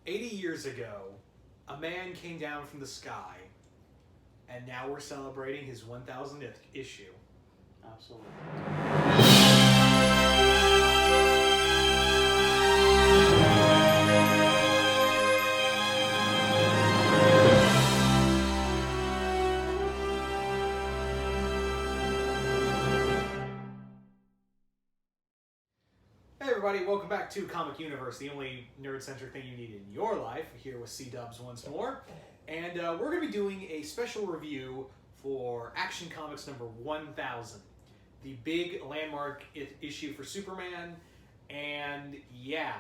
80 years ago, a man came down from the sky, and now we're celebrating his 1000th issue. Absolutely. Hey everybody, welcome back to Comic Universe, the only nerd-centric thing you need in your life. Here with C-Dubs once more. And we're going to be doing a special review for Action Comics number 1000. The big landmark issue for Superman. And yeah,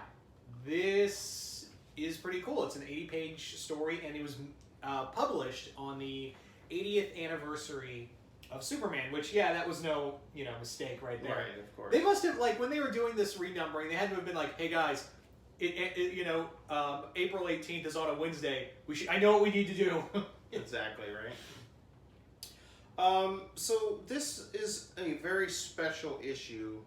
this is pretty cool. It's an 80-page story, and it was published on the 80th anniversary of Superman, which, yeah, that was no, mistake right there. Right, of course. They must have, when they were doing this renumbering, they had to have been like, hey guys, April 18th is on a Wednesday. I know what we need to do. Exactly, right? So this is a very special issue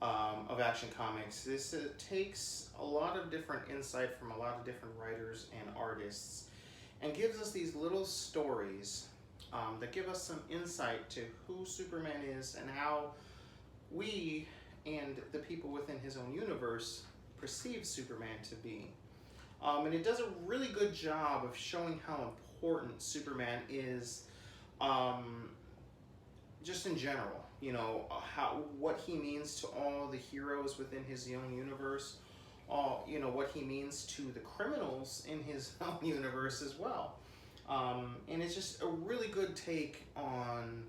of Action Comics. This takes a lot of different insight from a lot of different writers and artists and gives us these little stories that give us some insight to who Superman is and how we and the people within his own universe perceive Superman to be. And it does a really good job of showing how important Superman is just in general. What he means to all the heroes within his own universe, what he means to the criminals in his own universe as well. And it's just a really good take on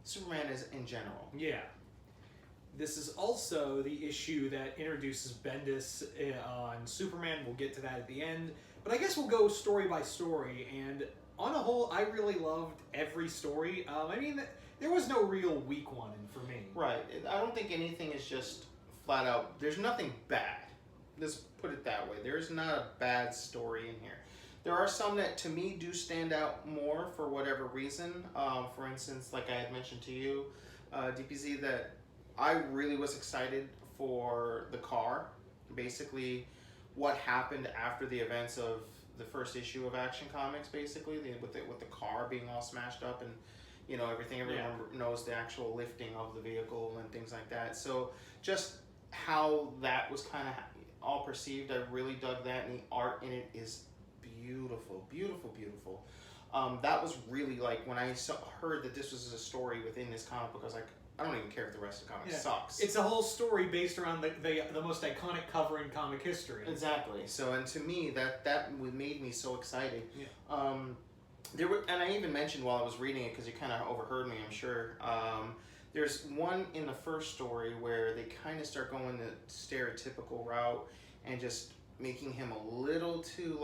Superman as in general. Yeah. This is also the issue that introduces Bendis on Superman. We'll get to that at the end. But I guess we'll go story by story. And on a whole, I really loved every story. There was no real weak one for me. Right. I don't think anything is just flat out. There's nothing bad. Let's put it that way. There's not a bad story in here. There are some that, to me, do stand out more for whatever reason. For instance, like I had mentioned to you, DPZ, that I really was excited for the car. Basically, what happened after the events of the first issue of Action Comics, basically, with the car being all smashed up and, everything. Everyone knows the actual lifting of the vehicle and things like that. So just how that was kind of all perceived, I really dug that, and the art in it is beautiful, beautiful, beautiful. That was really when I heard that this was a story within this comic book, I was like, I don't even care if the rest of the comic sucks. It's a whole story based around the most iconic cover in comic history. Exactly. So, and to me, that made me so excited. Yeah. And I even mentioned while I was reading it, because you kind of overheard me, I'm sure. There's one in the first story where they kind of start going the stereotypical route and just making him a little too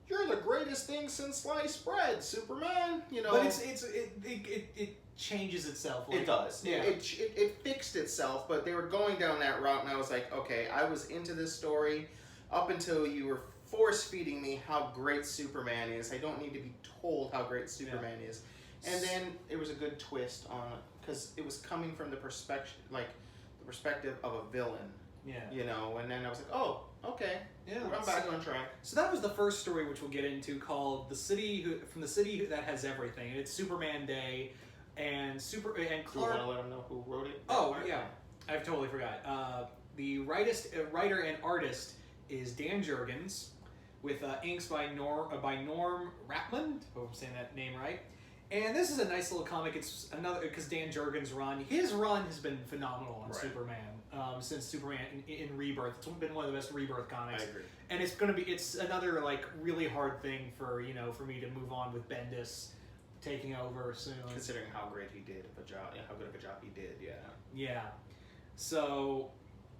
you're the greatest thing since sliced bread, Superman. But it changes itself. It does. Yeah. It fixed itself, but they were going down that route, and I was like, okay, I was into this story up until you were force-feeding me how great Superman is. I don't need to be told how great Superman is. And then it was a good twist on it, because it was coming from the perspective of a villain. Yeah. And then I was like, oh, okay. Yeah. I'm back on track. So that was the first story, which we'll get into, called "The City from the City That Has Everything," and it's Superman Day, and Clark. Do you want to let them know who wrote it? Oh yeah, I've totally forgot. The writer and artist is Dan Jurgens, with inks by Norm Rapmund. Hope I'm saying that name right. And this is a nice little comic. It's another, because Dan Jurgens' his run has been phenomenal on Superman since Superman in Rebirth. It's been one of the best Rebirth comics. I agree. And it's another really hard thing for me to move on with Bendis taking over soon. Considering how great he did of a job, how good of a job he did, yeah. Yeah. So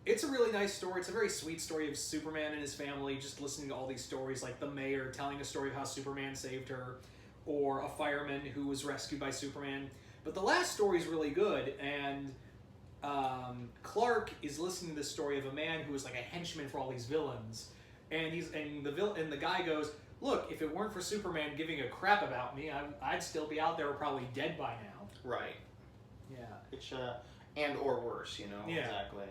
it's a really nice story. It's a very sweet story of Superman and his family, just listening to all these stories, like the mayor telling a story of how Superman saved her, or a fireman who was rescued by Superman. But the last story is really good, and Clark is listening to this story of a man who was like a henchman for all these villains, and the guy goes, "Look, if it weren't for Superman giving a crap about me, I'd still be out there, probably dead by now." Right. Yeah. Which and or worse, Yeah. Exactly.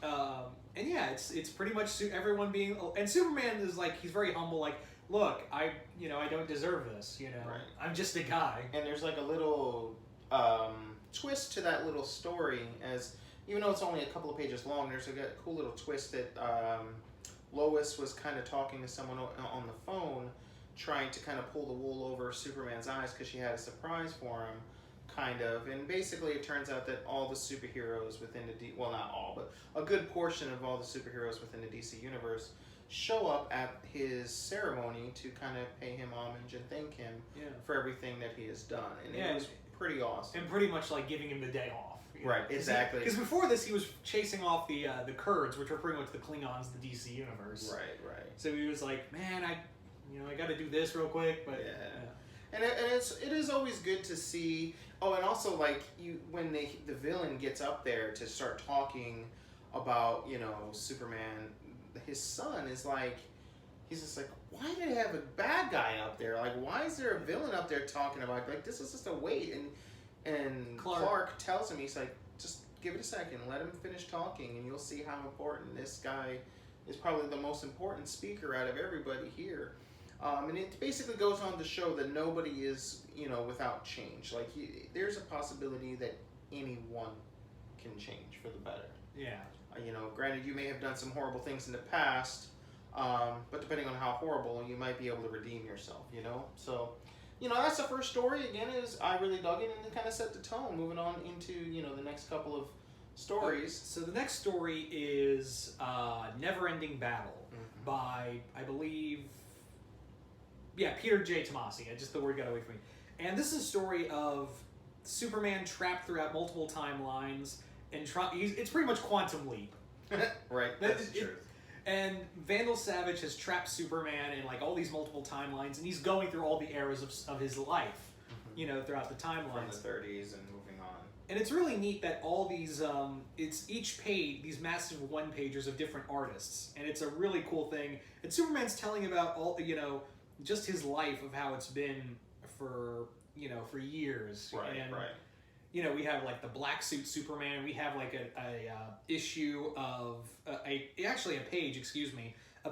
And yeah, it's pretty much everyone being, and Superman is like, he's very humble, like, look, I don't deserve this, Right. I'm just a guy. And there's like a little twist to that little story, as even though it's only a couple of pages long, there's a cool little twist that Lois was kind of talking to someone on the phone, trying to kind of pull the wool over Superman's eyes because she had a surprise for him, kind of. And basically it turns out that all the superheroes within the well, not all, but a good portion of all the superheroes within the DC universe show up at his ceremony to kind of pay him homage and thank him for everything that he has done. And it was pretty awesome. And pretty much like giving him the day off. Right, exactly. Because before this, he was chasing off the Kurds, which are pretty much the Klingons of the DC universe. Right. So he was like, man, I got to do this real quick, but And it is always good to see. Oh, and also like when the villain gets up there to start talking about Superman, his son is like, he's just like, why did they have a bad guy up there? Like, why is there a villain up there talking about like this is just a wait? And Clark tells him, he's like, just give it a second, let him finish talking, and you'll see how important this guy is. Probably the most important speaker out of everybody here. And it basically goes on to show that nobody is, without change. Like, there's a possibility that anyone can change for the better. Yeah. Granted, you may have done some horrible things in the past, but depending on how horrible, you might be able to redeem yourself, So, that's the first story. Again, I really dug it, and it kind of set the tone. Moving on into, the next couple of stories. So the next story is Never Ending Battle by, I believe... Yeah, Peter J. Tomasi. Just the word got away from me. And this is a story of Superman trapped throughout multiple timelines, and it's pretty much Quantum Leap. Right, that's true. And Vandal Savage has trapped Superman in like all these multiple timelines, and he's going through all the eras of his life, throughout the timelines. From the 30s and moving on. And it's really neat that all these, it's each page, these massive one-pagers of different artists, and it's a really cool thing. And Superman's telling about all, just his life of how it's been for years. Right, and, right. We have like the black suit Superman. We have like a issue of a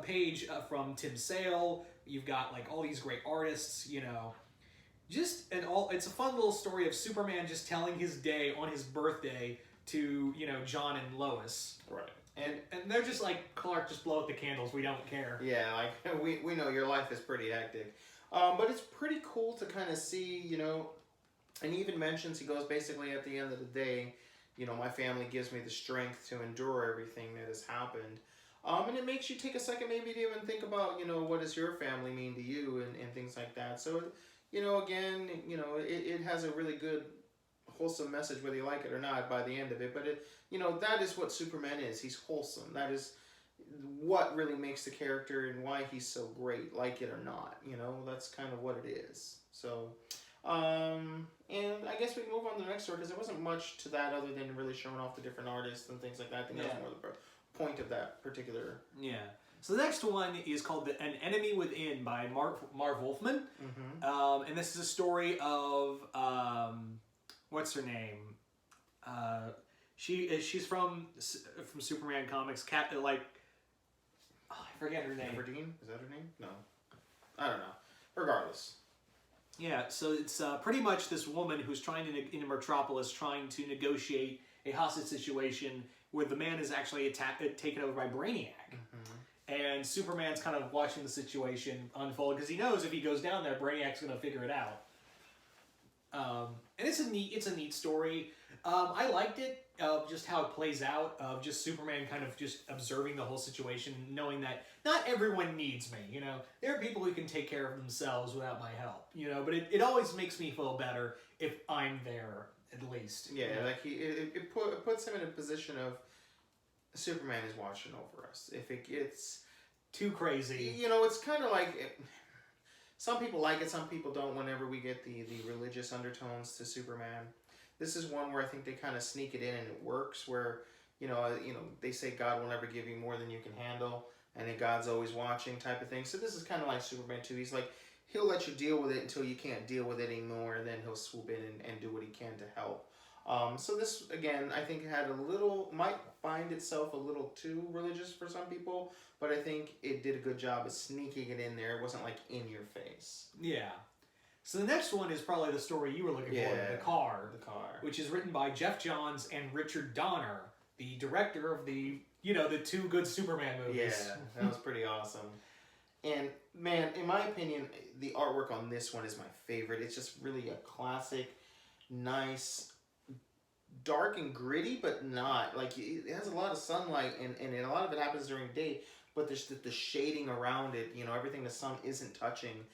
page from Tim Sale. You've got like all these great artists. It's a fun little story of Superman just telling his day on his birthday to John and Lois. Right. And they're just like, Clark, just blow out the candles. We don't care. Yeah, like we know your life is pretty hectic, but it's pretty cool to kind of see, and he even mentions, he goes basically at the end of the day, my family gives me the strength to endure everything that has happened, and it makes you take a second maybe to even think about, what does your family mean to you and things like that. So, again, it has a really good wholesome message, whether you like it or not, by the end of it. But that is what Superman is. He's wholesome. That is what really makes the character and why he's so great, like it or not. That's kind of what it is. So, and I guess we can move on to the next story, because there wasn't much to that other than really showing off the different artists and things like that. I think that was more the point of that particular. Yeah. So the next one is called An Enemy Within by Marv Wolfman. And this is a story of, what's her name? She's from Superman comics. I forget her name. Everdeen? Is that her name? No. I don't know. Regardless. Yeah, so it's pretty much this woman who's trying to, in Metropolis, trying to negotiate a hostage situation where the man is actually taken over by Brainiac. And Superman's kind of watching the situation unfold, because he knows if he goes down there, Brainiac's going to figure it out. And it's a neat story. I liked it, just how it plays out, of just Superman kind of just observing the whole situation, knowing that not everyone needs me, There are people who can take care of themselves without my help, but it always makes me feel better if I'm there, at least. Yeah, like it puts him in a position of, Superman is watching over us. If it gets too crazy, it's kind of like some people like it, some people don't. Whenever we get the religious undertones to Superman, this is one where I think they kind of sneak it in and it works. Where they say God will never give you more than you can handle, and then God's always watching, type of thing. So this is kind of like Superman too. He's like, he'll let you deal with it until you can't deal with it anymore, and then he'll swoop in and do what he can to help. So this, again, I think had might find itself a little too religious for some people, but I think it did a good job of sneaking it in there. It wasn't like in your face. Yeah. So the next one is probably the story you were looking for, The Car. The Car. Which is written by Jeff Johns and Richard Donner, the director of the two good Superman movies. Yeah, that was pretty awesome. And, man, in my opinion, the artwork on this one is my favorite. It's just really a classic, nice, dark and gritty, but not. Like, it has a lot of sunlight, and a lot of it happens during the day, but there's the shading around it, everything the sun isn't touching,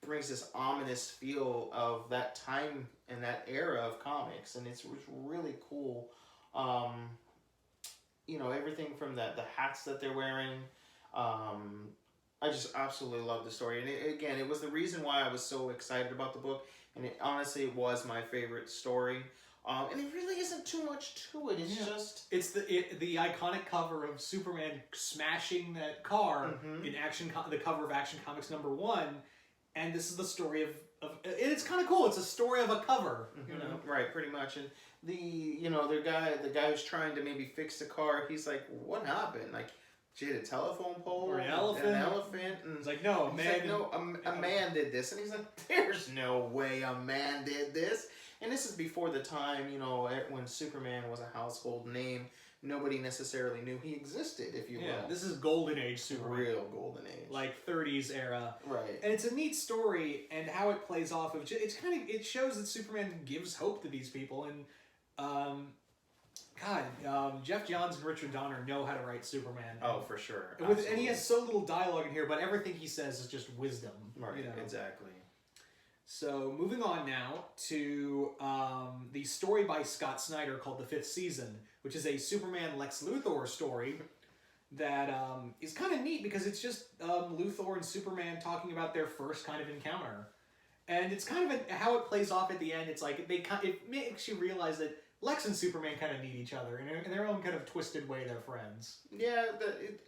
brings this ominous feel of that time and that era of comics, and it's really cool. Everything from the hats that they're wearing. I just absolutely love the story, and it was the reason why I was so excited about the book, and it honestly was my favorite story. And it really isn't too much to it. It's the iconic cover of Superman smashing that car in the cover of Action Comics #1. And this is the story of it's kind of cool. It's a story of a cover, Right, pretty much. And the guy who's trying to maybe fix the car, he's like, what happened? Like, she had a telephone pole or an elephant. And it's like, no, a man. Like, no, a man did this. And he's like, there's no way a man did this. And this is before the time, when Superman was a household name. Nobody necessarily knew he existed, if you will. Yeah, this is Golden Age Superman. Real Golden Age. Like 30s era. Right. And it's a neat story, and how it plays off of... It shows that Superman gives hope to these people, and... Jeff Johns and Richard Donner know how to write Superman. Oh, for sure. And he has so little dialogue in here, but everything he says is just wisdom. Right, exactly. So, moving on now to the story by Scott Snyder called The Fifth Season, which is a Superman Lex Luthor story that is kind of neat because it's just Luthor and Superman talking about their first kind of encounter. And it's kind of how it plays off at the end. It's like it makes you realize that Lex and Superman kind of need each other. And in their own kind of twisted way, they're friends. Yeah,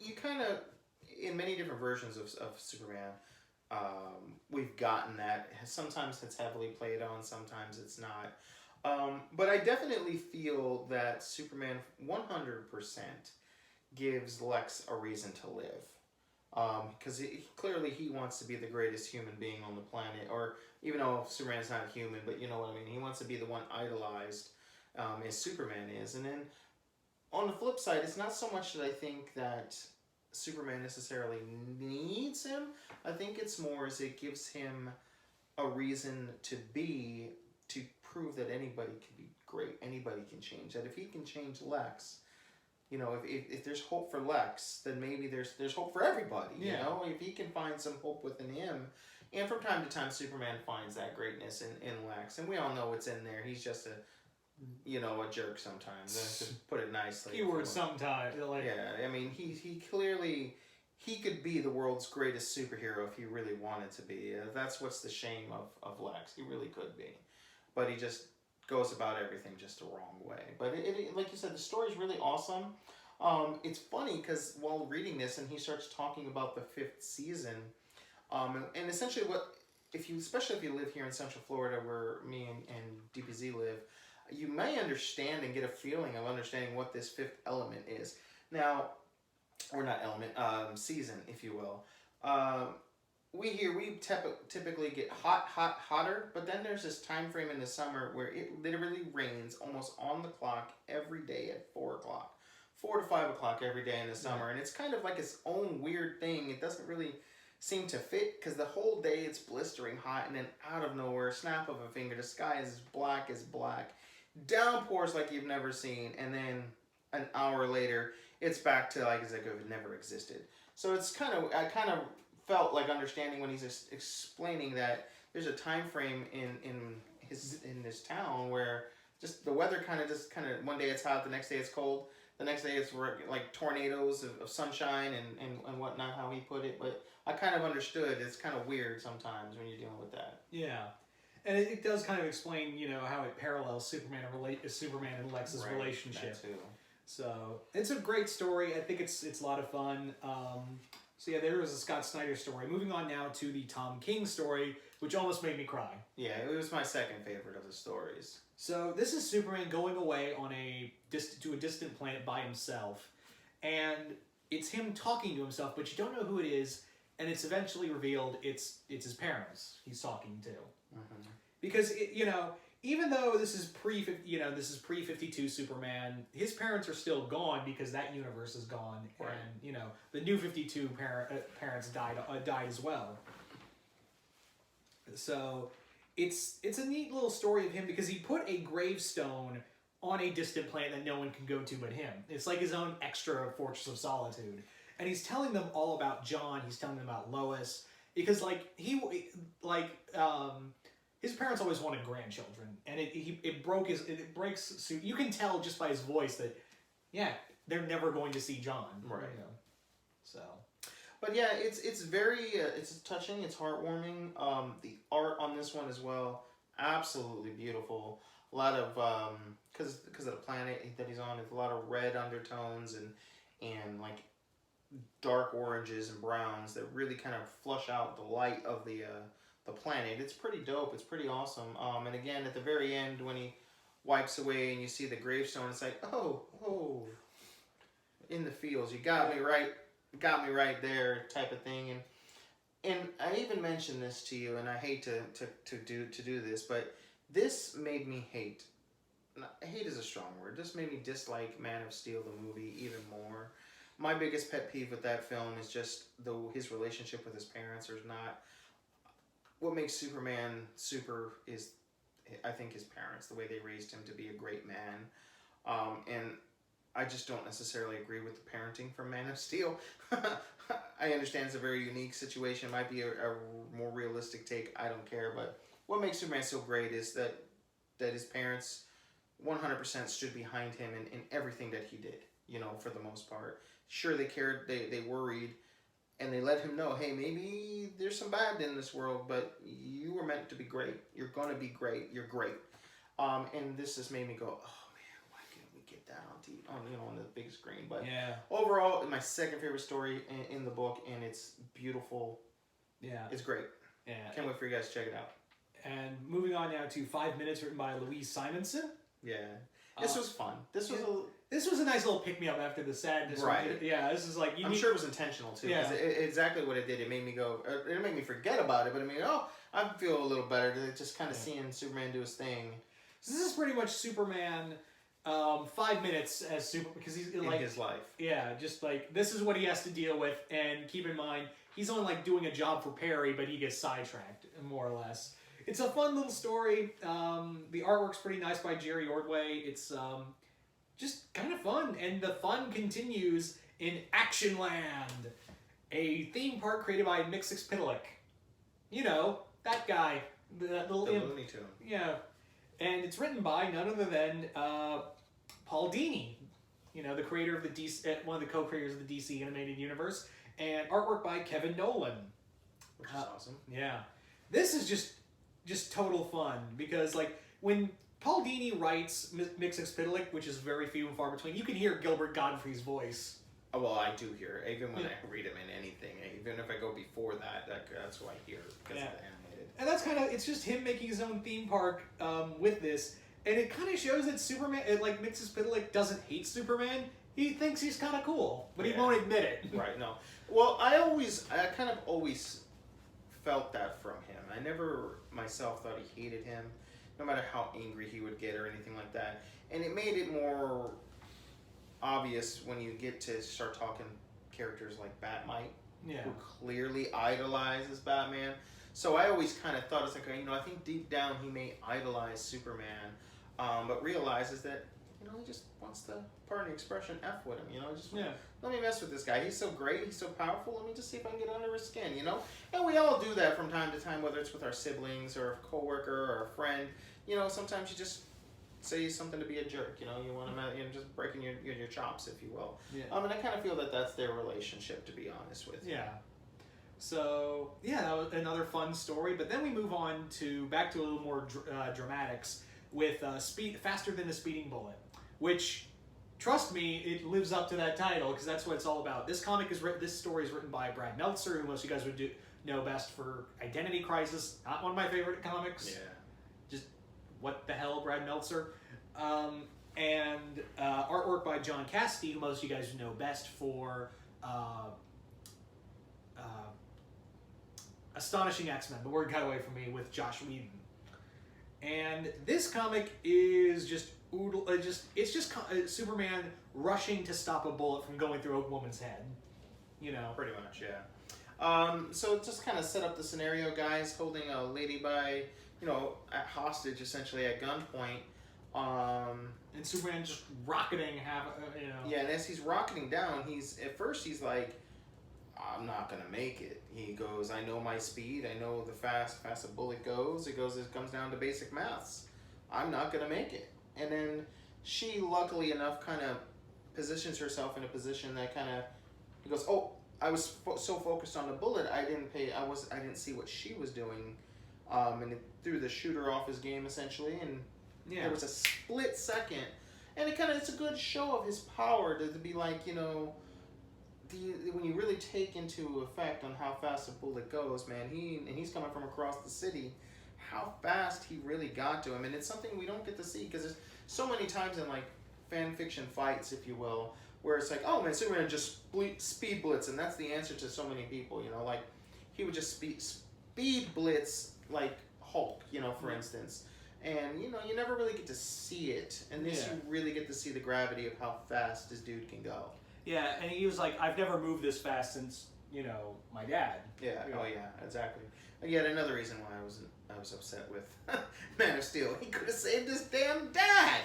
you kind of, in many different versions of Superman, we've gotten that. Sometimes it's heavily played on, sometimes it's not. But I definitely feel that Superman 100% gives Lex a reason to live. Because clearly he wants to be the greatest human being on the planet. Or even though Superman's not human, but you know what I mean. He wants to be the one idolized as Superman is. And then on the flip side, it's not so much that I think that Superman necessarily needs him. I think it's more as it gives him a reason to prove that anybody can be great, anybody can change. That if he can change Lex, if there's hope for Lex, then maybe there's hope for everybody. If he can find some hope within him, and from time to time Superman finds that greatness in Lex, and we all know it's in there. He's just a jerk sometimes, to put it nicely. Keyword sometimes. Yeah, I mean, he clearly, he could be the world's greatest superhero if he really wanted to be. That's what's the shame of Lex. He really could be. But he just goes about everything just the wrong way. But it like you said, the story's really awesome. It's funny because while reading this, and he starts talking about the fifth season, and essentially especially if you live here in Central Florida where me and DPZ live, you may understand and get a feeling of understanding what this fifth element is. Now, or not element, season, if you will. We typically get hotter, but then there's this time frame in the summer where it literally rains almost on the clock every day at 4 o'clock. 4 to 5 o'clock every day in the summer, and it's kind of like its own weird thing. It doesn't really seem to fit, because the whole day it's blistering hot, and then out of nowhere, snap of a finger, the sky is black as black. Downpours like you've never seen, and then an hour later, it's back to like as if it never existed. So I kind of felt like understanding when he's explaining that there's a time frame in this town where just the weather kind of one day it's hot, the next day it's cold, the next day it's like tornadoes of sunshine and whatnot, how he put it. But I kind of understood. It's kind of weird sometimes when you're dealing with that. Yeah. And it does kind of explain, how it parallels Superman and Lex's relationship. That too. So it's a great story. I think it's a lot of fun. So yeah, there was a Scott Snyder story. Moving on now to the Tom King story, which almost made me cry. Yeah, it was my second favorite of the stories. So this is Superman going away on to a distant planet by himself, and it's him talking to himself, but you don't know who it is, and it's eventually revealed it's his parents he's talking to. Mm-hmm. Because even though this is pre-52 Superman, his parents are still gone because that universe is gone, right. and the new 52 parents died as well. So it's a neat little story of him because he put a gravestone on a distant planet that no one can go to but him. It's like his own extra Fortress of Solitude, and he's telling them all about John. He's telling them about Lois because his parents always wanted grandchildren, and it breaks. You can tell just by his voice that, yeah, they're never going to see John. Right. So. But yeah, it's very it's touching. It's heartwarming. The art on this one as well, absolutely beautiful. A lot of because of the planet that he's on, it's a lot of red undertones and like dark oranges and browns that really kind of flush out the light of the planet. It's pretty dope. It's pretty awesome. And again, at the very end, when he wipes away and you see the gravestone, it's like, oh, in the fields, you got me right there, type of thing. And I even mentioned this to you, and I hate to do this, but this made me hate. Hate is a strong word. This made me dislike Man of Steel, the movie, even more. My biggest pet peeve with that film is just his relationship with his parents. There's not. What makes Superman super is, I think, his parents, the way they raised him to be a great man. And I just don't necessarily agree with the parenting from Man of Steel. I understand it's a very unique situation. It might be a more realistic take. I don't care. But what makes Superman so great is that his parents 100% stood behind him in everything that he did, for the most part. Sure, they cared, they worried, and they let him know, hey, maybe there's some bad in this world, but you were meant to be great. You're going to be great. You're great. And this just made me go, oh, man, why can't we get that on TV, on the big screen? But yeah. Overall, my second favorite story in the book, and it's beautiful. Yeah. It's great. Yeah. Can't wait for you guys to check it out. And moving on now to 5 Minutes, written by Louise Simonson. Yeah. This was fun. This was a nice little pick-me-up after the sadness. Right. Yeah, this is like... I'm sure it was intentional, too. Yeah. Because exactly what it did. It made me go... It didn't make me forget about it, but I feel a little better just kind of seeing Superman do his thing. So this is pretty much Superman 5 minutes as Super... Because he's in his life. Yeah, just like, this is what he has to deal with. And keep in mind, he's only doing a job for Perry, but he gets sidetracked, more or less. It's a fun little story. The artwork's pretty nice by Jerry Ordway. It's just kind of fun. And the fun continues in Action Land, a theme park created by Mixixpidelic. That guy. That little imp. Looney Tune. Yeah. And it's written by none other than Paul Dini, the creator of the DC, one of the co-creators of the DC animated universe, and artwork by Kevin Nolan. Which is awesome. Yeah. This is just total fun because when Paul Dini writes Mixixpidelic, which is very few and far between, you can hear Gilbert Gottfried's voice. Oh, well, I do hear it. Even when I read him in anything, even if I go before that's what I hear because of the animated. And that's it's just him making his own theme park with this, and it kind of shows that Superman, Mixixpidelic doesn't hate Superman. He thinks he's kind of cool, but he won't admit it. Right? No. Well, I kind of always felt that from him. I never myself thought he hated him, no matter how angry he would get or anything like that. And it made it more obvious when you get to start talking characters like Batmite, who clearly idolizes Batman. So I always kind of thought, it's like, I think deep down he may idolize Superman, but realizes that, he just wants to, pardon the expression, F with him, let me mess with this guy. He's so great, he's so powerful, let me just see if I can get under his skin, And we all do that from time to time, whether it's with our siblings or a coworker or a friend. Sometimes you just say something to be a jerk, you want to, just breaking your chops, if you will. Yeah. And I kind of feel that that's their relationship, to be honest with you. Yeah. So, that was another fun story, but then we move on back to a little more dramatics with Faster Than a Speeding Bullet, which trust me, it lives up to that title because that's what it's all about. This comic is written. This story is written by Brad Meltzer, who most of you guys would know best for Identity Crisis. Not one of my favorite comics. Yeah. Just what the hell, Brad Meltzer. And artwork by John Cassidy, who most of you guys know best for Astonishing X-Men. The word got away from me with Josh Whedon. And this comic is just Superman rushing to stop a bullet from going through a woman's head. You know, pretty much, yeah. So just kind of set up the scenario, guys, holding a lady by, at hostage essentially at gunpoint. And Superman just rocketing, Yeah, and as he's rocketing down, he's like, I'm not gonna make it. He goes, I know my speed. I know the fast a bullet goes. It comes down to basic maths. I'm not gonna make it. And then she, luckily enough, kind of positions herself in a position that kind of, he goes, oh, I was so focused on the bullet, I didn't see what she was doing, and it threw the shooter off his game essentially, and there was a split second, and it's a good show of his power to be like, when you really take into effect on how fast a bullet goes, man, he's coming from across the city, how fast he really got to him, and it's something we don't get to see because there's so many times in like fan fiction fights, if you will, where it's like, oh man, Superman just speed blitz, and that's the answer to so many people, like he would just speed blitz like Hulk, for instance, and you never really get to see it, and this you really get to see the gravity of how fast this dude can go. Yeah, and he was like, I've never moved this fast since, my dad. Yeah, oh yeah, exactly. Again, another reason why I was upset with Man of Steel. He could have saved his damn dad!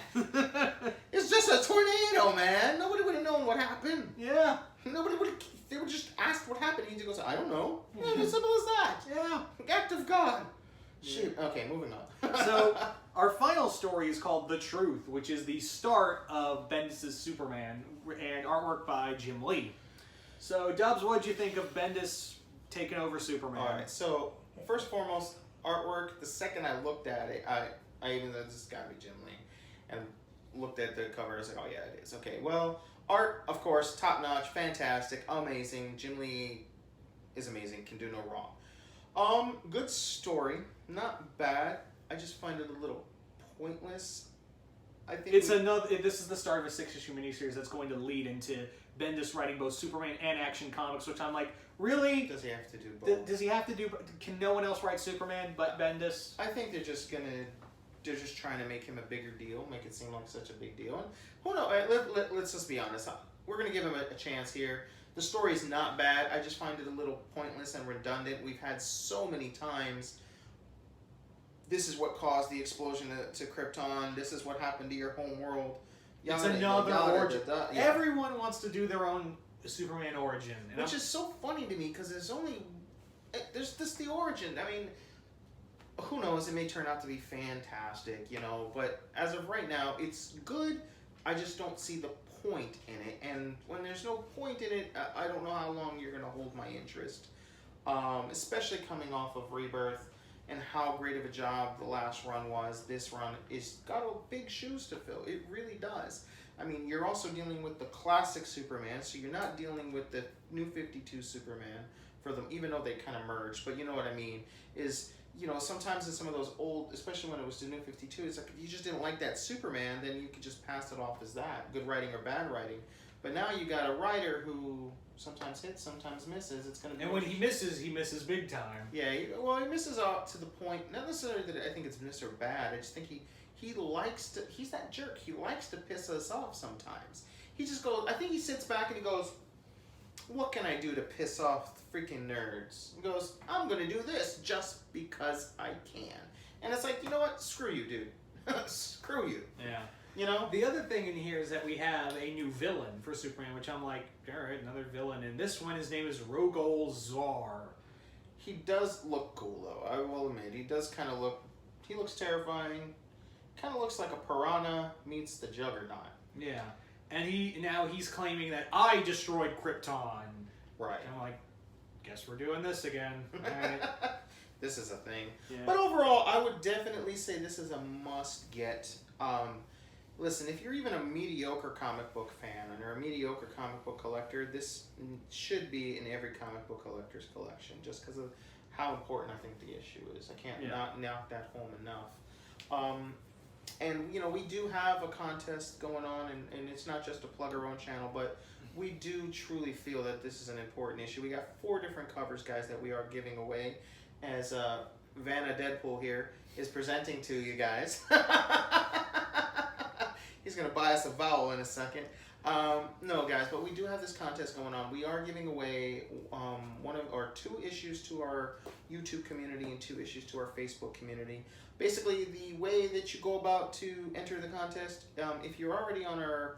It's just a tornado, man! Nobody would have known what happened. Yeah. Nobody would have, they would just asked what happened. He goes, I don't know. Yeah, as simple as that. Yeah. Act of God. Shoot. Okay, moving on. So, our final story is called The Truth, which is the start of Bendis' Superman, and artwork by Jim Lee. So, Dubs, what did you think of Bendis taking over Superman? Alright, so, first and foremost, artwork, the second I looked at it, I even thought this has got to be Jim Lee, and looked at the cover, I was like, oh yeah, it is. Okay, well, art, of course, top-notch, fantastic, amazing. Jim Lee is amazing, can do no wrong. Good story, not bad. I just find it a little pointless. I think this is the start of a 6-issue miniseries that's going to lead into Bendis writing both Superman and Action Comics, which I'm like, really? Does he have to do both? Does he have to do? Can no one else write Superman but Bendis? I think they're just trying to make him a bigger deal, make it seem like such a big deal. And who knows? Let's just be honest. We're gonna give him a chance here. The story's not bad. I just find it a little pointless and redundant. We've had so many times. This is what caused the explosion to Krypton. This is what happened to your home world. It's another origin. Everyone wants to do their own Superman origin, which is so funny to me because there's the origin. I mean, who knows? It may turn out to be fantastic, But as of right now, it's good. I just don't see the point in it, and when there's no point in it, I don't know how long you're going to hold my interest, especially coming off of Rebirth and how great of a job the last run was. This run is got big shoes to fill. It really does. I mean, you're also dealing with the classic Superman, so you're not dealing with the New 52 Superman for them, even though they kind of merged, but you know what I mean, is sometimes in some of those old, especially when it was the New 52, it's like if you just didn't like that Superman, then you could just pass it off as that, good writing or bad writing. But now you got a writer who sometimes hits, sometimes misses. It's gonna be. And when he misses big time. Yeah, he misses out to the point. Not necessarily that I think it's miss or bad. I just think he likes to. He's that jerk. He likes to piss us off sometimes. He just goes. I think he sits back and he goes, what can I do to piss off freaking nerds? He goes, I'm going to do this just because I can. And it's like, you know what? Screw you, dude. Screw you. Yeah. The other thing in here is that we have a new villain for Superman, which I'm like, all right, another villain. And this one, his name is Rogol Zar. He does look cool, though. I will admit. He does kind of look, he looks terrifying. Kind of looks like a piranha meets the Juggernaut. Yeah. And he's claiming that I destroyed Krypton. Right. And I'm like, guess we're doing this again. All right. This is a thing. Yeah. But overall, I would definitely say this is a must-get. listen, if you're even a mediocre comic book fan or a mediocre comic book collector, this should be in every comic book collector's collection, just because of how important I think the issue is. I can't not knock that home enough. And you know, we do have a contest going on, and it's not just to plug our own channel, but we do truly feel that this is an important issue. We got 4 different covers, guys, that we are giving away, as Vanna Deadpool here is presenting to you guys. He's gonna buy us a vowel in a second. No, guys, but we do have this contest going on. We are giving away 2 issues to our YouTube community and 2 issues to our Facebook community. Basically, the way that you go about to enter the contest, if you're already on our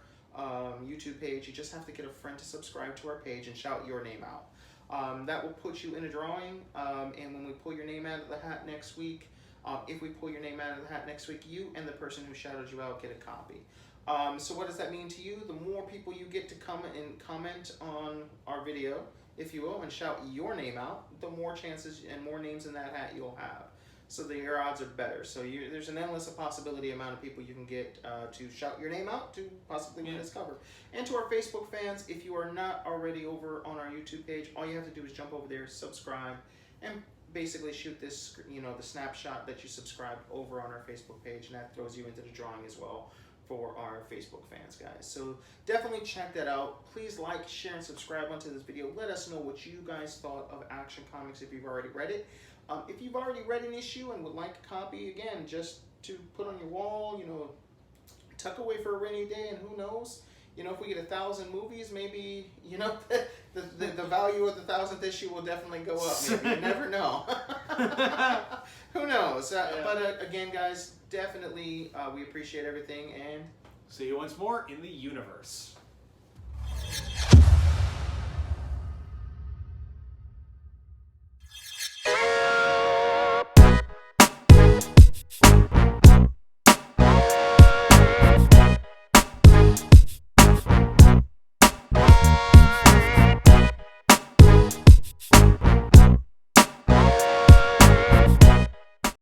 YouTube page, you just have to get a friend to subscribe to our page and shout your name out. That will put you in a drawing, and when we pull your name out of the hat next week, if we pull your name out of the hat next week, you and the person who shouted you out get a copy. So what does that mean to you? The more people you get to come and comment on our video, if you will, and shout your name out, the more chances and more names in that hat you'll have. So your odds are better. So there's an endless possibility amount of people you can get to shout your name out to possibly win this cover. And to our Facebook fans, if you are not already over on our YouTube page, all you have to do is jump over there, subscribe, and basically shoot this, you know, the snapshot that you subscribed over on our Facebook page, and that throws you into the drawing as well for our Facebook fans, guys. So definitely check that out. Please like, share, and subscribe onto this video. Let us know what you guys thought of Action Comics if you've already read it. If you've already read an issue and would like a copy, again, just to put on your wall, you know, tuck away for a rainy day, and who knows, you know, if we get 1,000 movies, maybe, you know, the value of the 1,000th issue will definitely go up. Maybe. You never know. Who knows? But again, guys, definitely we appreciate everything, and see you once more in the universe.